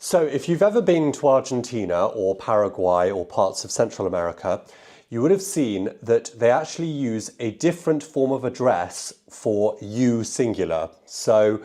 So if you've ever been to Argentina or Paraguay or parts of Central America, you would have seen that they actually use a different form of address for you singular. So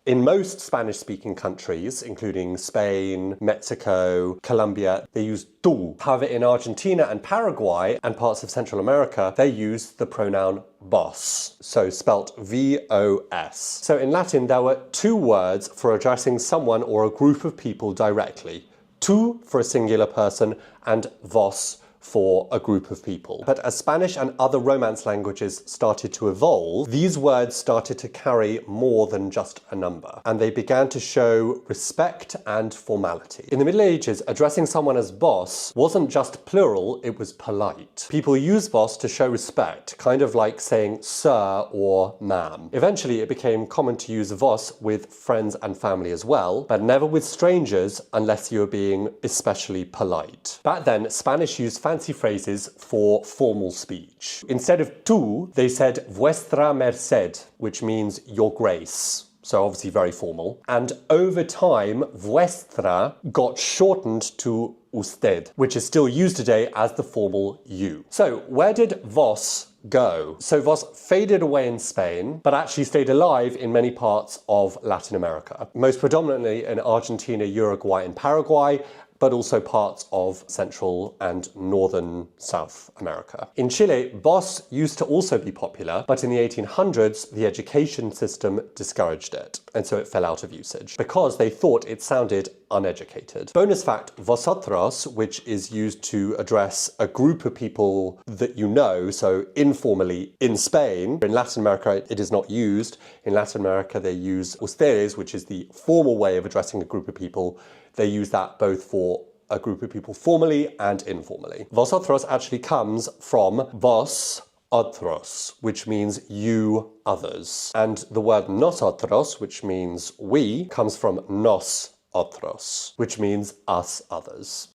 in most Spanish-speaking countries, including Spain, Mexico, Colombia, they use tú. However, in Argentina and Paraguay and parts of Central America, they use the pronoun vos, so spelt V-O-S. So in Latin, there were two words for addressing someone or a group of people directly. Tú for a singular person and vos for a group of people. But as Spanish and other Romance languages started to evolve, these words started to carry more than just a number, and they began to show respect and formality. In the Middle Ages, addressing someone as vos wasn't just plural, it was polite. People used vos to show respect, kind of like saying sir or ma'am. Eventually, it became common to use vos with friends and family as well, but never with strangers unless you were being especially polite. Back then, Spanish used fancy phrases for formal speech. Instead of tú, they said vuestra merced, which means your grace. So obviously very formal. And over time, vuestra got shortened to usted, which is still used today as the formal you. So where did vos go? So vos faded away in Spain, but actually stayed alive in many parts of Latin America. Most predominantly in Argentina, Uruguay, and Paraguay, but also parts of Central and Northern South America. In Chile, vos used to also be popular, but in the 1800s, the education system discouraged it, and so it fell out of usage, because they thought it sounded uneducated. Bonus fact, vosotros, which is used to address a group of people that you know, so informally in Spain. In Latin America, it is not used. In Latin America, they use ustedes, which is the formal way of addressing a group of people. They use that both for a group of people formally and informally. Vosotros actually comes from vos otros, which means you others. And the word nosotros, which means we, comes from nos otros, which means us others.